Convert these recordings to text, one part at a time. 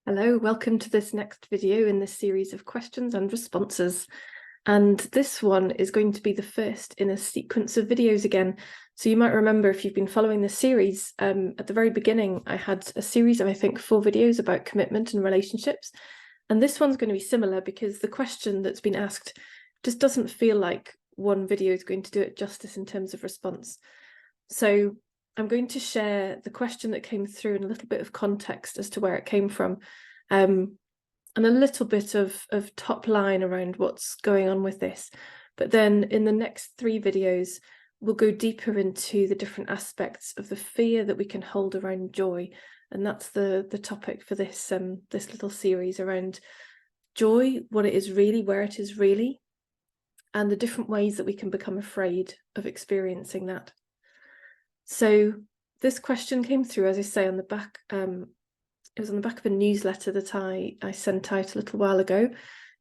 Hello, welcome to this next video in this series of questions and responses. And this one is going to be the first in a sequence of videos again. So you might remember, if you've been following the series, at the very beginning, I had a series of, I think, 4 videos about commitment and relationships. And this one's going to be similar because the question that's been asked just doesn't feel like one video is going to do it justice in terms of response. So I'm going to share the question that came through and a little bit of context as to where it came from, and a little bit of top line around what's going on with this. But then in the next 3 videos, we'll go deeper into the different aspects of the fear that we can hold around joy. And that's the topic for this little series around joy, what it is really, where it is really, and the different ways that we can become afraid of experiencing that. So this question came through, as I say, on the back. It was on the back of a newsletter that I sent out a little while ago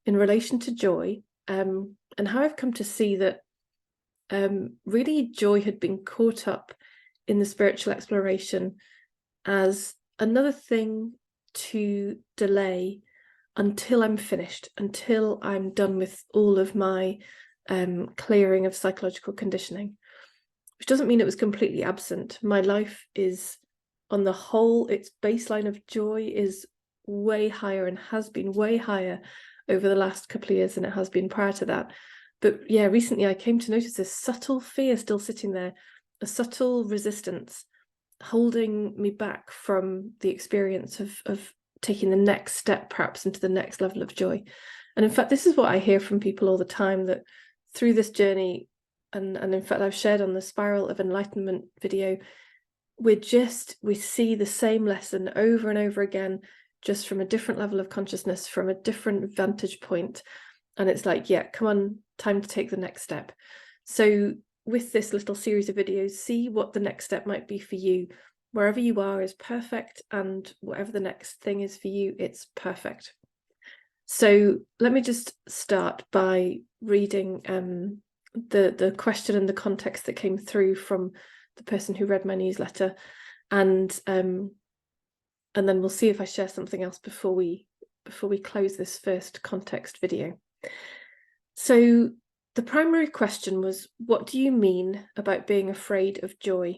in relation to joy, and how I've come to see that really joy had been caught up in the spiritual exploration as another thing to delay until I'm finished, until I'm done with all of my clearing of psychological conditioning. Which doesn't mean it was completely absent. My life is, on the whole, its baseline of joy is way higher and has been way higher over the last couple of years than it has been prior to that. But yeah, recently I came to notice this subtle fear still sitting there, a subtle resistance holding me back from the experience of taking the next step, perhaps into the next level of joy. And in fact, this is what I hear from people all the time, that through this journey, and in fact I've shared on the Spiral of Enlightenment video, we see the same lesson over and over again, just from a different level of consciousness, from a different vantage point. And it's like, yeah, come on, time to take the next step. So with this little series of videos, see what the next step might be for you. Wherever you are is perfect, and whatever the next thing is for you, it's perfect. So let me just start by reading the question and the context that came through from the person who read my newsletter, and then we'll see if I share something else before we close this first context video. So the primary question was, what do you mean about being afraid of joy?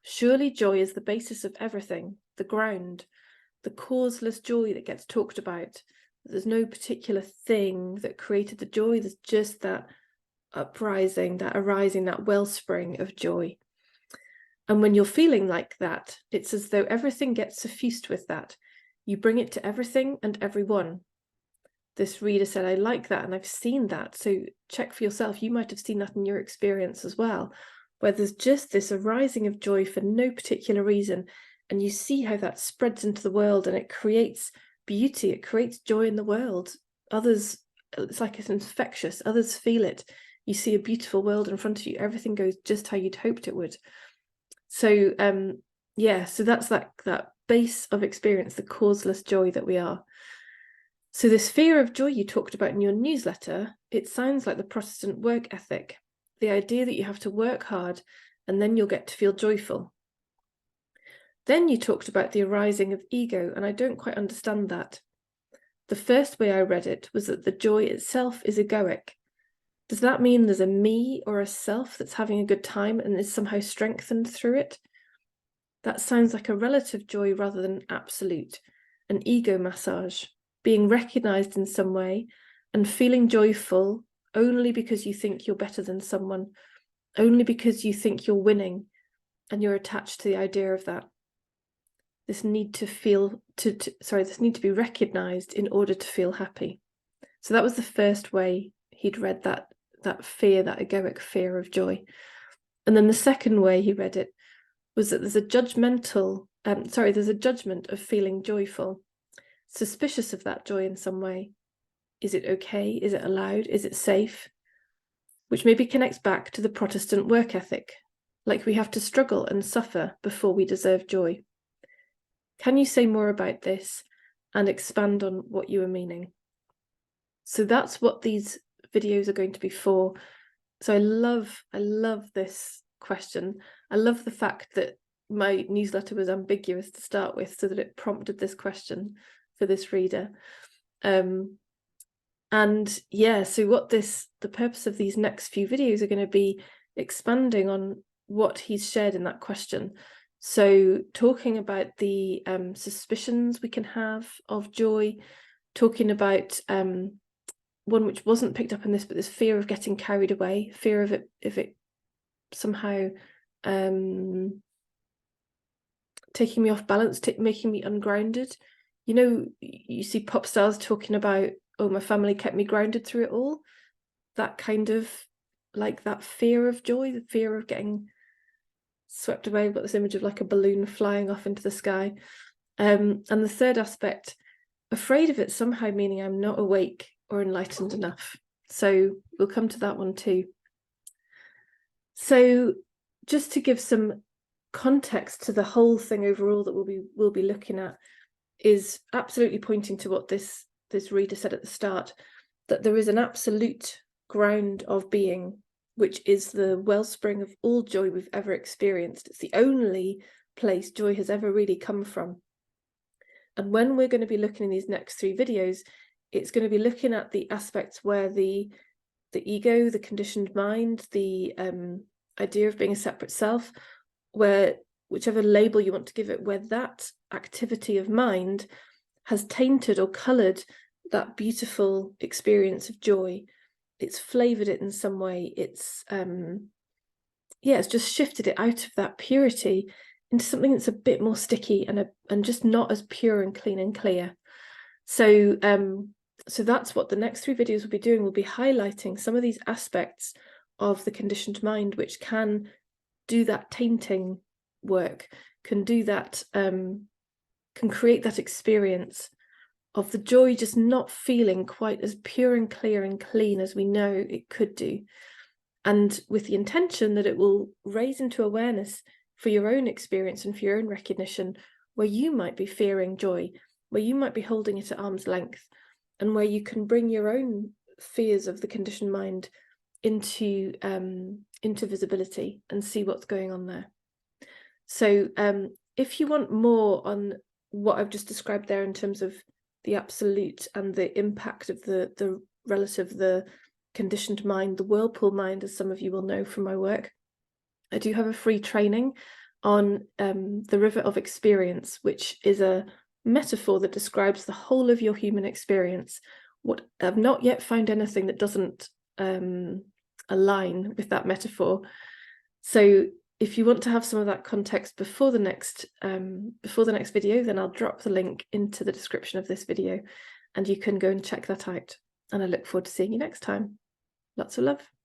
Surely joy is the basis of everything, the ground, the causeless joy that gets talked about. There's no particular thing that created the joy, there's just that uprising, that arising, that wellspring of joy. And when you're feeling like that, it's as though everything gets suffused with that. You bring it to everything and everyone. This reader said, I like that, and I've seen that. So check for yourself. You might have seen that in your experience as well, where there's just this arising of joy for no particular reason. And you see how that spreads into the world, and it creates beauty. It creates joy in the world. Others, it's like it's infectious. Others feel it. You see a beautiful world in front of you. Everything goes just how you'd hoped it would. So yeah, so that's that base of experience, the causeless joy that we are. So this fear of joy you talked about in your newsletter, it sounds like the Protestant work ethic, the idea that you have to work hard and then you'll get to feel joyful. Then you talked about the arising of ego, and I don't quite understand that. The first way I read it was that the joy itself is egoic. Does that mean there's a me or a self that's having a good time and is somehow strengthened through it? That sounds like a relative joy rather than absolute, an ego massage, being recognized in some way and feeling joyful only because you think you're better than someone, only because you think you're winning and you're attached to the idea of that. This need to feel, this need to be recognized in order to feel happy. So that was the first way he'd read that fear, that egoic fear of joy. And then the second way he read it was that there's a judgment of feeling joyful, suspicious of that joy in some way. Is it okay? Is it allowed? Is it safe? Which maybe connects back to the Protestant work ethic, like we have to struggle and suffer before we deserve joy. Can you say more about this and expand on what you were meaning? So that's what these videos are going to be for. So I love this question. I love the fact that my newsletter was ambiguous to start with, so that it prompted this question for this reader. And yeah, so the purpose of these next few videos are going to be expanding on what he's shared in that question. So talking about the suspicions we can have of joy, talking about one which wasn't picked up in this, but this fear of getting carried away, fear of it if it somehow taking me off balance, making me ungrounded. You know, you see pop stars talking about, oh, my family kept me grounded through it all. That kind of, like, that fear of joy, the fear of getting swept away. I've got this image of like a balloon flying off into the sky. And the third aspect, afraid of it somehow meaning I'm not awake or enlightened enough. So we'll come to that one too. So just to give some context to the whole thing overall that we'll be looking at, is absolutely pointing to what this reader said at the start, that there is an absolute ground of being, which is the wellspring of all joy we've ever experienced. It's the only place joy has ever really come from. And when we're going to be looking in these next 3 videos, it's going to be looking at the aspects where the ego, the conditioned mind, the idea of being a separate self, where whichever label you want to give it, where that activity of mind has tainted or coloured that beautiful experience of joy. It's flavoured it in some way. It's it's just shifted it out of that purity into something that's a bit more sticky and just not as pure and clean and clear. So so that's what the next 3 videos will be doing. We'll be highlighting some of these aspects of the conditioned mind which can do that tainting work, can do that, can create that experience of the joy just not feeling quite as pure and clear and clean as we know it could do. And with the intention that it will raise into awareness for your own experience and for your own recognition, where you might be fearing joy, where you might be holding it at arm's length, and where you can bring your own fears of the conditioned mind into visibility and see what's going on there. So if you want more on what I've just described there in terms of the absolute and the impact of the relative, the conditioned mind, the whirlpool mind, as some of you will know from my work, I do have a free training on the river of experience, which is a metaphor that describes the whole of your human experience. What I've not yet found anything that doesn't align with that metaphor. So if you want to have some of that context before the next video, then I'll drop the link into the description of this video and you can go and check that out. And I look forward to seeing you next time. Lots of love.